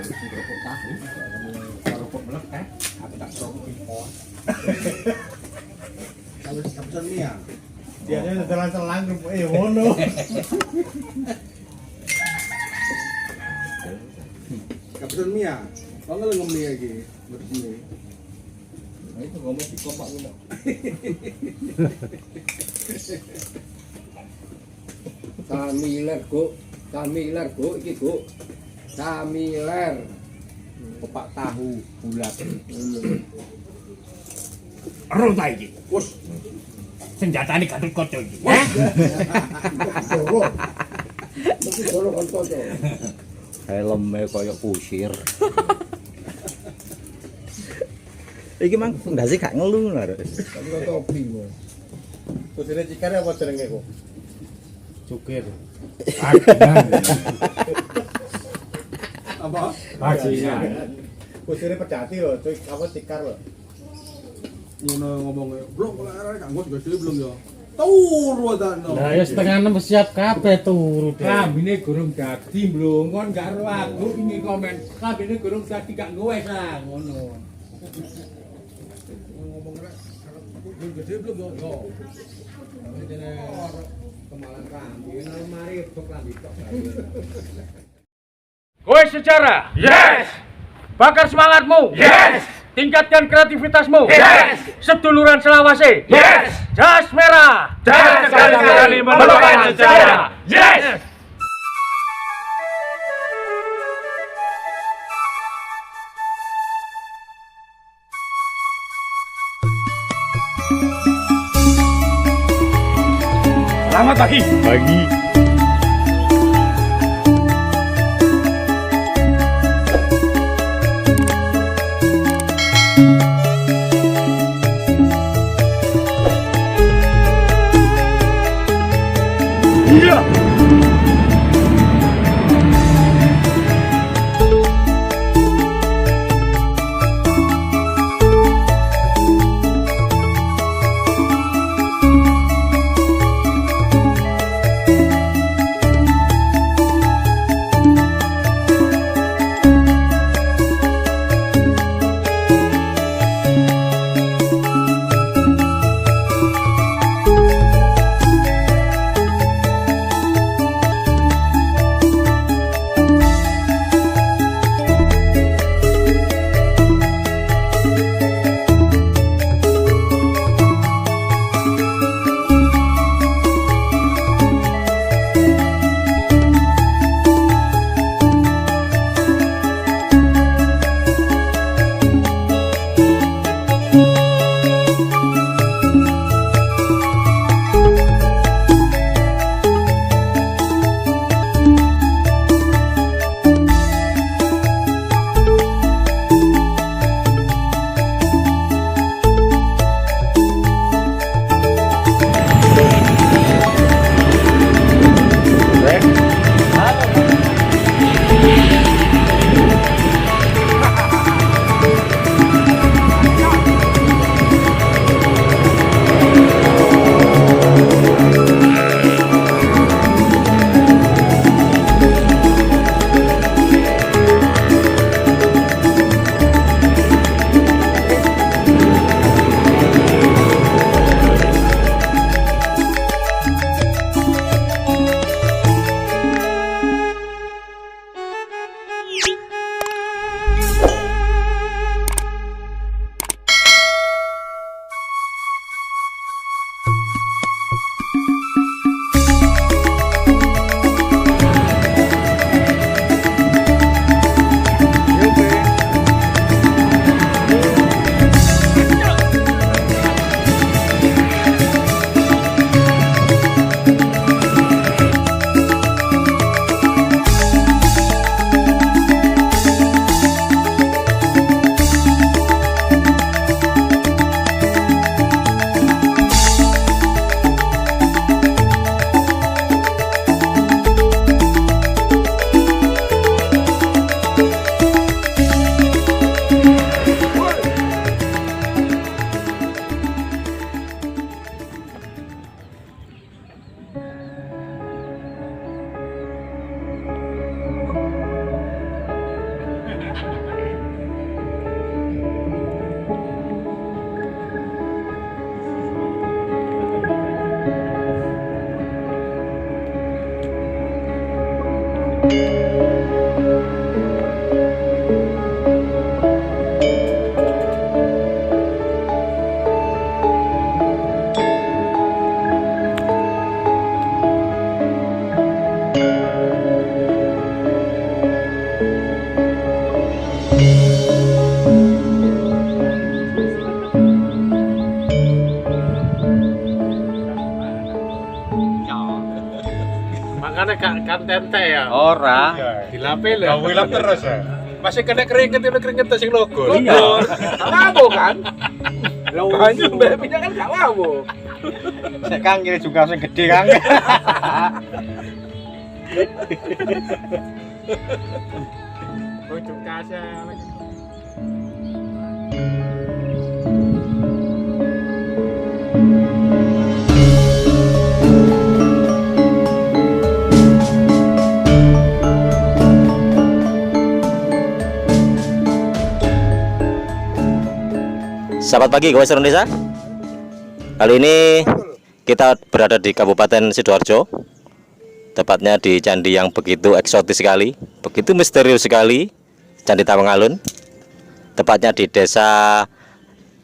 kerupuk tahu, kerupuk melekat, aku tak kerupuk impor. Kalau keputusan Mia. Dia selang-selang kerupuk ngono. Keputusan Mia. Kau nggak ngomong lagi, berdua. Nah itu ngomong di kopak dulu. Samiler go, iki go. Samiler. Kopak tahu bulat. Ero ta iki. Wes, Senjatane Gatotkaca iki. Solo kan toto. Helmnya koyo kusir. Iki mang ndase gak ngelu lho. Kamu topi kok. Kusire cikare apa jenenge kok? Cukir. Apa? Bajingan. Kusire pecati lho, cuy apa cikar lho. Ngono ngomongnya, belum mulai kan gua juga belum ya. Turu ta no. Lah ya setengah 6 siap kabeh turu. Kambine gurung dadi mblongon karo aku ini komen. Kambine gurung dadi gak ngowes lah ngono. Ngomongnya, belum gede belum yo. Kemalan kambing, mari rebok lambi tok. Kowe sejarah. Yes. Bakar semangatmu. Yes. Tingkatkan kreativitasmu. Yes. Seduluran selawase. Yes. Jas merah. Jas sekali-kali melupakan sejarah. Yes. Selamat pagi. Pagi. Iya. kan tente ya. Ora. Dilape lho. Kau hilap terus ya. Masih kena keringet sing logo. Iya. Lawo kan. Banyu mbak minyak kan gak lawo. Sik Kang kira juga sing gede Kang. Ujung kasar. Selamat pagi guys Indonesia. Kali ini kita berada di Kabupaten Sidoarjo, tepatnya di candi yang begitu eksotis sekali, begitu misterius sekali, Candi Tawangalun. Tepatnya di Desa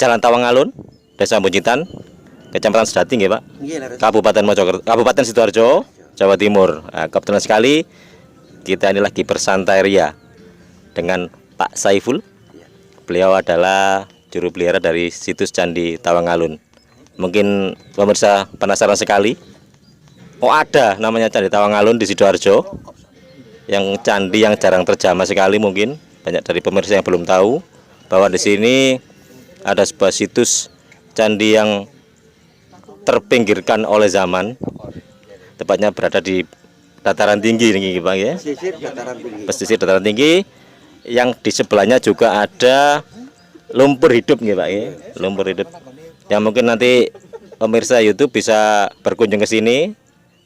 Jalan Tawangalun, Desa Buncintan, Kecamatan Sedating ya Pak, Kabupaten Sidoarjo, Jawa Timur. Nah, kebetulan sekali kita ini lagi bersantai ria dengan Pak Saiful. Beliau adalah juru pelihara dari situs Candi Tawangalun. Mungkin pemirsa penasaran sekali, oh ada namanya Candi Tawangalun di Sidoarjo, yang candi yang jarang terjamah sekali. Mungkin banyak dari pemirsa yang belum tahu bahwa di sini ada sebuah situs candi yang terpinggirkan oleh zaman, tepatnya berada di dataran tinggi nih Bang ya. Pesisir dataran tinggi, yang di sebelahnya juga ada lumpur hidup nih Pak ya, lumpur hidup. Yang mungkin nanti pemirsa YouTube bisa berkunjung ke sini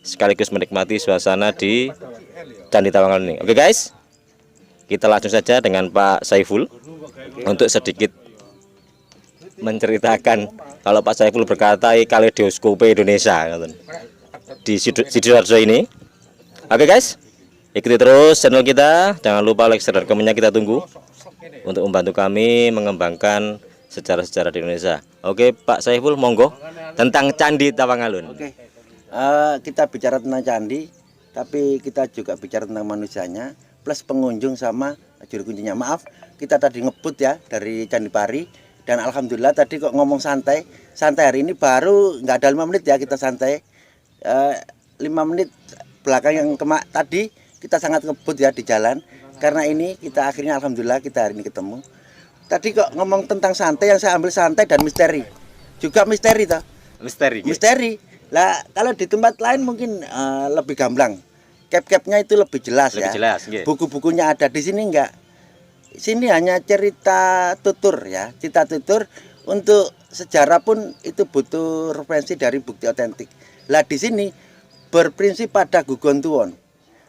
sekaligus menikmati suasana di Candi Tawangalun ini. Oke guys, kita langsung saja dengan Pak Saiful untuk sedikit menceritakan. Kalau Pak Saiful berkata kaleidoskop Indonesia di Sidoarjo ini. Oke guys, ikuti terus channel kita, jangan lupa like, share, dan komennya kita tunggu untuk membantu kami mengembangkan sejarah-sejarah di Indonesia. Oke Pak Saiful, monggo tentang Candi Tawangalun. Oke, kita bicara tentang candi, tapi kita juga bicara tentang manusianya, plus pengunjung sama juru kuncinya. Maaf, kita tadi ngebut ya dari Candi Pari, dan alhamdulillah tadi kok ngomong santai hari ini baru nggak ada 5 menit ya kita santai. 5 menit belakang yang tadi kita sangat ngebut ya di jalan. Karena ini kita akhirnya alhamdulillah kita hari ini ketemu. Tadi kok ngomong tentang santai, yang saya ambil santai dan misteri. Juga misteri toh. Misteri. Lah kalau di tempat lain mungkin lebih gamblang. Cap-capnya itu lebih jelas ya. Buku-bukunya ada, di sini enggak. Sini hanya cerita tutur ya, cerita tutur. Untuk sejarah pun itu butuh referensi dari bukti otentik. Lah di sini berprinsip pada gugon tuwon.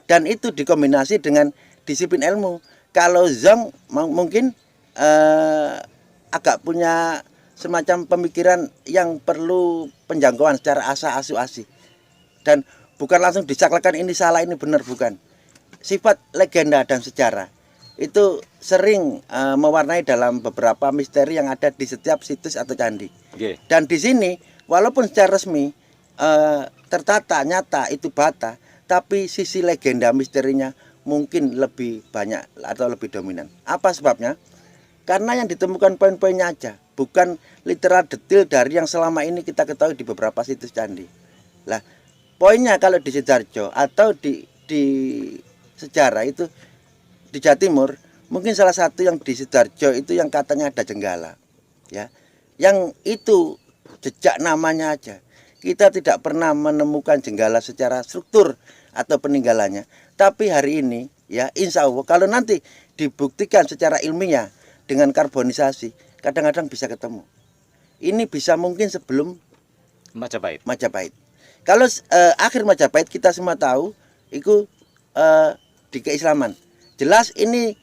Dan itu dikombinasi dengan disiplin ilmu. Kalau Zong mungkin agak punya semacam pemikiran yang perlu penjangkauan secara asa-asuasi, dan bukan langsung disaklekkan ini salah ini benar, bukan. Sifat legenda dan sejarah itu sering mewarnai dalam beberapa misteri yang ada di setiap situs atau candi. Dan di sini walaupun secara resmi tertata nyata itu bata, tapi sisi legenda misterinya mungkin lebih banyak atau lebih dominan. Apa sebabnya? Karena yang ditemukan poin-poinnya aja, bukan literal detail dari yang selama ini kita ketahui di beberapa situs candi. Lah, poinnya kalau di Sidoarjo atau di sejarah itu di Jawa Timur, mungkin salah satu yang di Sidoarjo itu yang katanya ada jenggala. Ya. Yang itu jejak namanya aja. Kita tidak pernah menemukan jenggala secara struktur atau peninggalannya. Tapi hari ini ya insya Allah kalau nanti dibuktikan secara ilmiah dengan karbonisasi, kadang-kadang bisa ketemu. Ini bisa mungkin sebelum Majapahit. Kalau akhir Majapahit kita semua tahu itu di keislaman. Jelas ini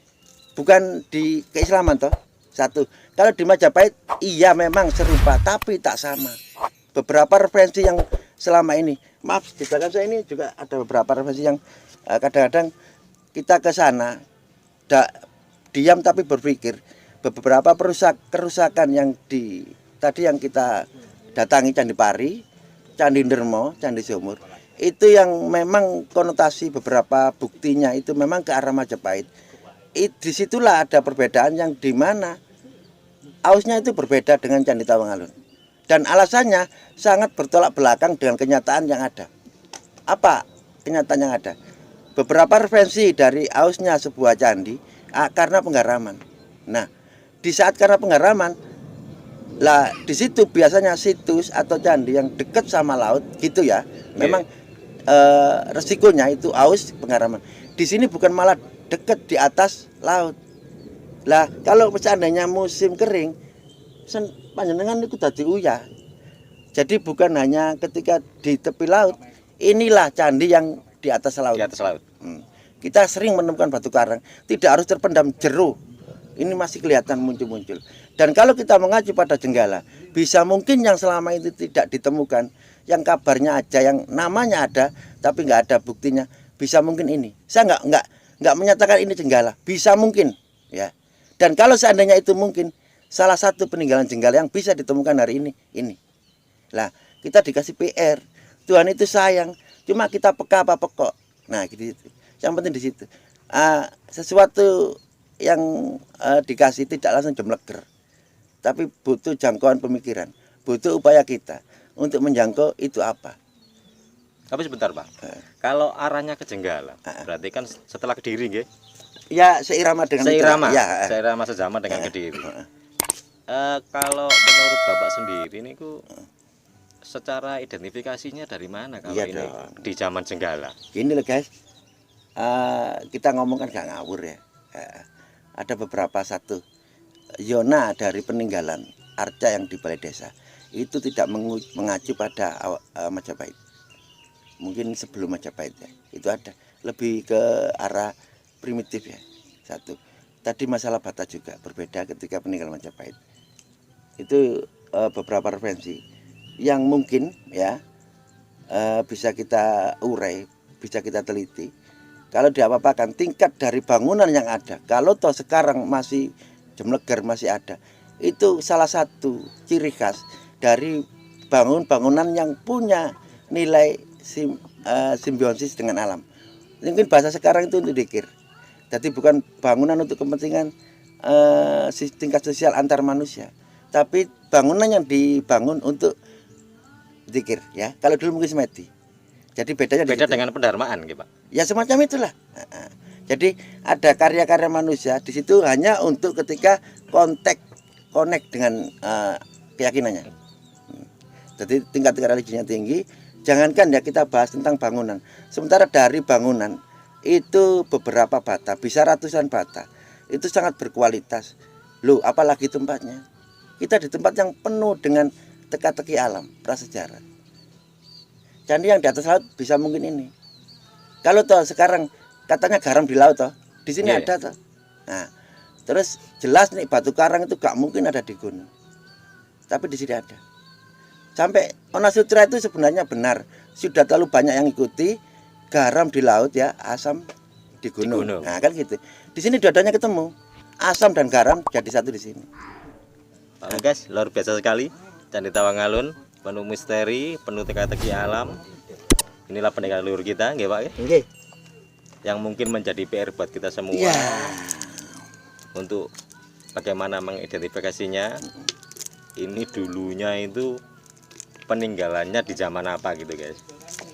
bukan di keislaman toh. Satu. Kalau di Majapahit iya memang serupa tapi tak sama. Beberapa referensi yang selama ini, maaf di belakang saya ini juga ada beberapa referensi yang kadang-kadang kita ke sana diam tapi berpikir. Beberapa kerusakan yang tadi yang kita datangi, Candi Pari, Candi Ndermo, Candi Sumur, itu yang memang konotasi beberapa buktinya itu memang ke arah Majapahit. Disitulah ada perbedaan yang dimana ausnya itu berbeda dengan Candi Tawangalun, dan alasannya sangat bertolak belakang dengan kenyataan yang ada. Apa kenyataan yang ada. Beberapa referensi dari ausnya sebuah candi karena penggaraman. Nah, di saat karena penggaraman, lah di situ biasanya situs atau candi yang dekat sama laut gitu ya. Memang resikonya itu aus penggaraman. Di sini bukan malah dekat di atas laut. Lah kalau seandainya musim kering, panjenengan itu dadi uyah. Jadi bukan hanya ketika di tepi laut, inilah candi yang di atas laut. Di atas laut. Kita sering menemukan batu karang, tidak harus terpendam jero. Ini masih kelihatan muncul-muncul. Dan kalau kita mengacu pada Jenggala, bisa mungkin yang selama itu tidak ditemukan, yang kabarnya aja, yang namanya ada, tapi nggak ada buktinya. Bisa mungkin ini. Saya nggak menyatakan ini Jenggala. Bisa mungkin, ya. Dan kalau seandainya itu mungkin, salah satu peninggalan Jenggala yang bisa ditemukan hari ini. Lah, kita dikasih PR. Tuhan itu sayang. Cuma kita peka apa pekok. Nah, gitu. Yang penting di situ. Sesuatu yang dikasih tidak langsung jemleger. Tapi butuh jangkauan pemikiran. Butuh upaya kita untuk menjangkau itu apa. Tapi sebentar Pak, kalau arahnya ke Jenggala, berarti kan setelah Kediri nggih? Ya seirama dengan Seirama, itu. Ya. seirama sejama dengan Kediri. Kalau menurut Bapak sendiri ini secara identifikasinya dari mana kalau Iya ini dong. di zaman Jenggala? Gini loh guys, kita ngomong kan gak ngawur ya. Ada beberapa satu zona dari peninggalan arca yang di balai desa itu tidak mengacu pada Majapahit. Mungkin sebelum Majapahit ya, itu ada lebih ke arah primitif ya. Satu. Tadi masalah bata juga berbeda ketika peninggalan Majapahit. Itu beberapa referensi yang mungkin ya bisa kita urai, bisa kita teliti. Kalau diapa-apakan tingkat dari bangunan yang ada, kalau toh sekarang masih jemleger masih ada, itu salah satu ciri khas dari bangunan yang punya nilai simbiosis dengan alam. Mungkin bahasa sekarang itu untuk dikir. Jadi bukan bangunan untuk kepentingan tingkat sosial antar manusia, tapi bangunan yang dibangun untuk zikir ya. Kalau dulu mungkin semedi. Jadi bedanya Beda dengan pendarmaan gitu Pak. ya semacam itulah. Jadi ada karya-karya manusia di situ hanya untuk ketika connect dengan keyakinannya. Jadi tingkat religinya tinggi. Jangankan ya kita bahas tentang bangunan. Sementara dari bangunan itu beberapa bata, bisa ratusan bata. Itu sangat berkualitas. Loh, apalagi tempatnya. Kita di tempat yang penuh dengan teka-teki alam, prasejarah. Candi yang di atas laut bisa mungkin ini. Kalau toh sekarang katanya garam di laut toh, di sini ada toh. Nah, terus jelas nih batu karang itu gak mungkin ada di gunung. Tapi di sini ada. Sampai Ona Sutra itu sebenarnya benar. Sudah terlalu banyak yang ikuti garam di laut ya, asam di gunung. Nah, kan gitu. Di sini dua-duanya ketemu. Asam dan garam jadi satu di sini. Pak guys, luar biasa sekali. Candi Tawangalun, penuh misteri, penuh teka-teki alam. Inilah peninggalan leluhur kita, nggih Pak ya? Nggih. Yang mungkin menjadi PR buat kita semua. Iya. Untuk bagaimana mengidentifikasinya. Ini dulunya itu peninggalannya di zaman apa gitu guys.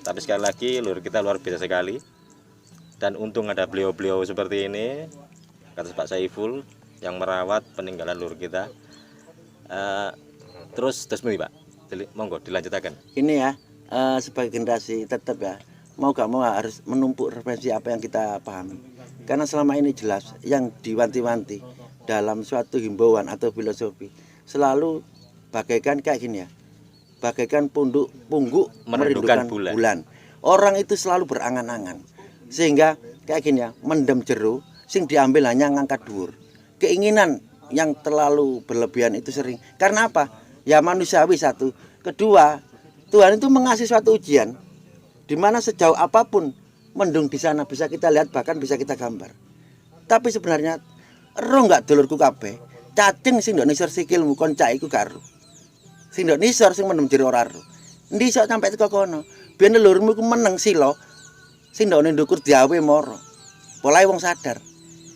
Tapi sekali lagi leluhur kita luar biasa sekali. Dan untung ada beliau-beliau seperti ini, kata Pak Saiful, yang merawat peninggalan leluhur kita. Terus nih Pak, monggo dilanjutkan. Ini ya sebagai generasi tetap ya mau gak mau harus menumpuk referensi apa yang kita pahami. Karena selama ini jelas yang diwanti-wanti dalam suatu himbauan atau filosofi selalu bagaikan kayak gini ya, bagaikan pungguk merindukan bulan. Orang itu selalu berangan-angan sehingga kayak gini ya, mendem jero sing diambil hanya ngangkat dhuwur. Keinginan yang terlalu berlebihan itu sering. Karena apa? Ya manusiawi satu. Kedua, Tuhan itu mengasih suatu ujian di mana sejauh apapun mendung di sana bisa kita lihat, bahkan bisa kita gambar. Tapi sebenarnya roh enggak dulurku kabeh, cacing sing ndok nisor sikilmu kon cak iku gak ero. Sing ndok nisor sing mendem jero ora ero. Endi iso sampai teko kono? Biyen leluhurmu iku meneng sila sing ndok ndukur diawe mara. Polahe wong sadar.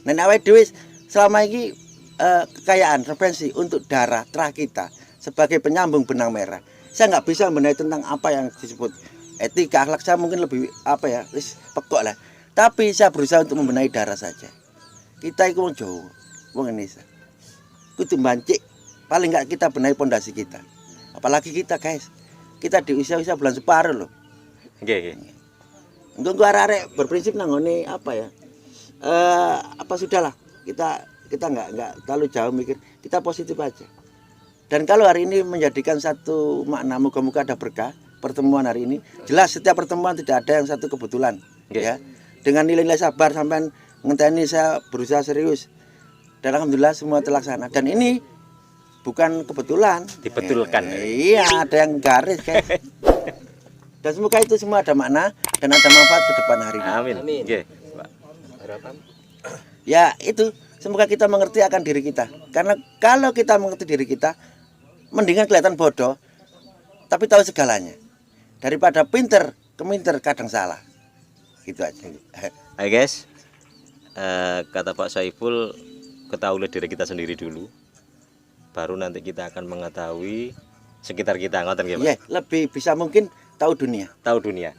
Nek awake dhewe selama iki kekayaan referensi untuk darah terah kita sebagai penyambung benang merah. Saya nggak bisa menilai tentang apa yang disebut etika akhlak saya mungkin lebih apa ya, wis pekok lah. Tapi saya berusaha untuk membenahi daerah saja. Kita itu wong Jawa, wong Indonesia. Kudu bancik, paling enggak kita benahi pondasi kita. Apalagi kita guys, kita di usia-usia bulan separuh loh. Nggih. Untuk arek-arek berprinsip nanggone apa ya? Apa sudahlah, kita enggak terlalu jauh mikir, kita positif aja. Dan kalau hari ini menjadikan satu makna, moga-moga ada berkah pertemuan hari ini. Jelas setiap pertemuan tidak ada yang satu kebetulan, ya. Dengan nilai-nilai sabar sampai ngenteni saya berusaha serius. Dan alhamdulillah semua terlaksana. Dan ini bukan kebetulan, Dibetulkan. Iya, ada yang garis guys. Dan semoga itu semua ada makna dan ada manfaat ke depan hari ini. Amin. Nggih. Ya itu, semoga kita mengerti akan diri kita. Karena kalau kita mengerti diri kita, mendingan kelihatan bodoh, tapi tahu segalanya. Daripada pinter, keminter kadang salah. Gitu aja. Hai guys, kata Pak Saiful, ketahuilah diri kita sendiri dulu, baru nanti kita akan mengetahui sekitar kita. Ngoten nggih, Pak? Iya, lebih bisa mungkin tahu dunia. Tahu dunia.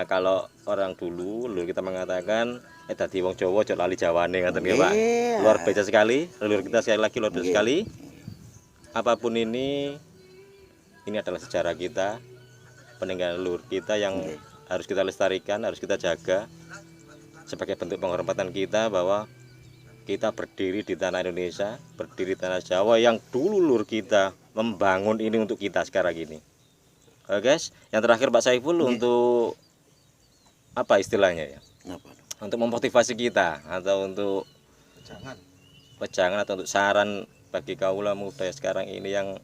Kalau orang dulu kita mengatakan tadi wong Jawa aja lali Jawane, ngoten nggih, Pak. Iya. Luar biasa sekali, leluhur kita sekali lagi luar biasa sekali. Apapun ini adalah sejarah kita, peninggalan leluhur kita yang harus kita lestarikan, harus kita jaga sebagai bentuk penghormatan kita bahwa kita berdiri di tanah Indonesia, berdiri di tanah Jawa yang dulu leluhur kita membangun ini untuk kita sekarang ini. Oke guys, yang terakhir Pak Saiful untuk apa istilahnya ya? Untuk memotivasi kita atau untuk pejangan atau untuk saran bagi kaula muda sekarang ini yang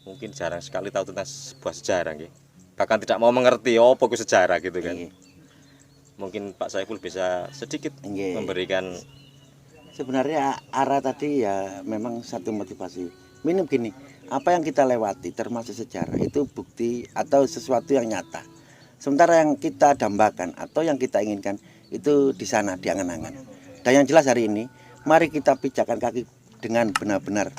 mungkin jarang sekali tahu tentang sebuah sejarah gitu. Bahkan tidak mau mengerti apa itu sejarah gitu kan. Mungkin Pak Saiful bisa sedikit memberikan. Sebenarnya arah tadi ya memang satu motivasi. Minim gini, apa yang kita lewati termasuk sejarah itu bukti atau sesuatu yang nyata. Sementara yang kita dambakan atau yang kita inginkan itu di sana, di angan-angan. Dan yang jelas hari ini, mari kita pijakan kaki dengan benar-benar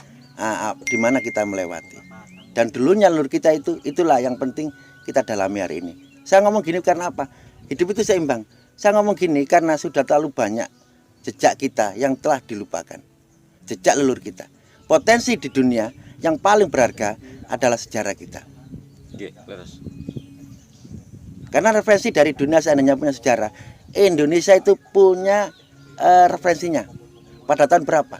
di mana kita melewati. Dan dulunya leluhur kita itulah yang penting kita dalami hari ini. Saya ngomong gini karena apa? Hidup itu seimbang. Saya ngomong gini karena sudah terlalu banyak jejak kita yang telah dilupakan. Jejak leluhur kita. Potensi di dunia yang paling berharga adalah sejarah kita. Karena referensi dari dunia seandainya punya sejarah, Indonesia itu punya referensinya. Pada tahun berapa?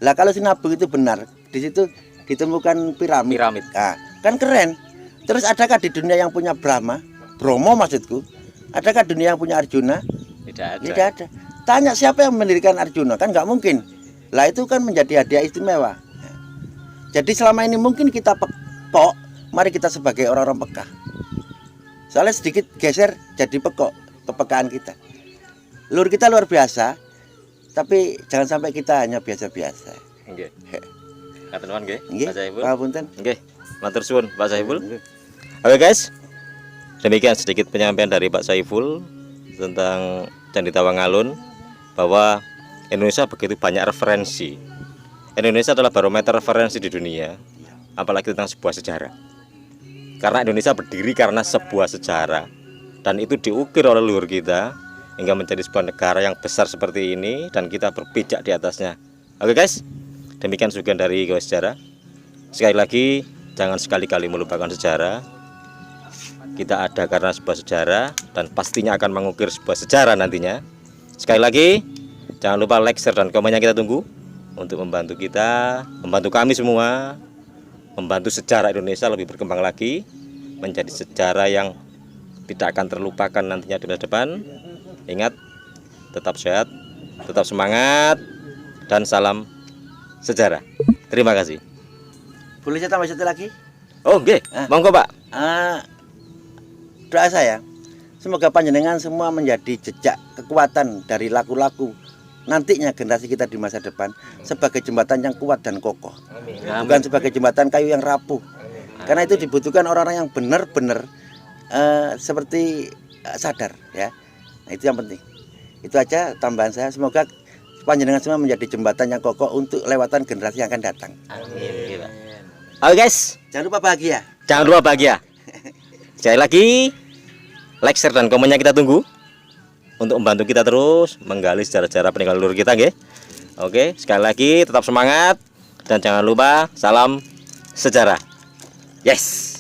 Lah kalau Sinabung itu benar, di situ ditemukan piramid. Nah, kan keren. Terus adakah di dunia yang punya Bromo maksudku? Adakah dunia yang punya Arjuna? Tidak ada. Tanya siapa yang mendirikan Arjuna, kan nggak mungkin. Lah itu kan menjadi hadiah istimewa. Jadi selama ini mungkin kita pekok, mari kita sebagai orang-orang peka. Soalnya sedikit geser jadi pekok, kepekaan kita. Leluhur kita luar biasa, tapi jangan sampai kita hanya biasa-biasa. Nggih. Katen nggih, Pak Saiful. Ngapunten. Nggih. Matur suwun Pak Saiful. Oke guys. Demikian sedikit penyampaian dari Pak Saiful tentang Candi Tawangalun, bahwa Indonesia begitu banyak referensi. Indonesia adalah barometer referensi di dunia, apalagi tentang sebuah sejarah. Karena Indonesia berdiri karena sebuah sejarah, dan itu diukir oleh leluhur kita hingga menjadi sebuah negara yang besar seperti ini, dan kita berpijak di atasnya. Oke guys, demikian sugihan dari Gawe Sejarah. Sekali lagi, jangan sekali-kali melupakan sejarah. Kita ada karena sebuah sejarah, dan pastinya akan mengukir sebuah sejarah nantinya. Sekali lagi, jangan lupa like, share, dan komennya kita tunggu untuk membantu kita, membantu kami semua, membantu sejarah Indonesia lebih berkembang lagi, menjadi sejarah yang tidak akan terlupakan nantinya di masa depan. Ingat, tetap sehat, tetap semangat, dan salam sejarah. Terima kasih. Boleh saya tambah satu lagi? Oh, nggih. Monggo, Pak. Doa saya, semoga panjenengan semua menjadi jejak kekuatan dari laku-laku nantinya generasi kita di masa depan sebagai jembatan yang kuat dan kokoh. Bukan sebagai jembatan kayu yang rapuh. Karena itu dibutuhkan orang-orang yang benar-benar seperti sadar ya. Nah, itu yang penting. Itu aja tambahan saya. Semoga panjenengan semua menjadi jembatan yang kokoh untuk lewatan generasi yang akan datang. Oke guys, Jangan lupa bahagia. jangan lupa bahagia. Sekali lagi, like, share, dan komennya kita tunggu untuk membantu kita terus menggali sejarah-sejarah peninggalan leluhur kita, nggih. Oke, sekali lagi tetap semangat dan jangan lupa salam sejarah. Yes.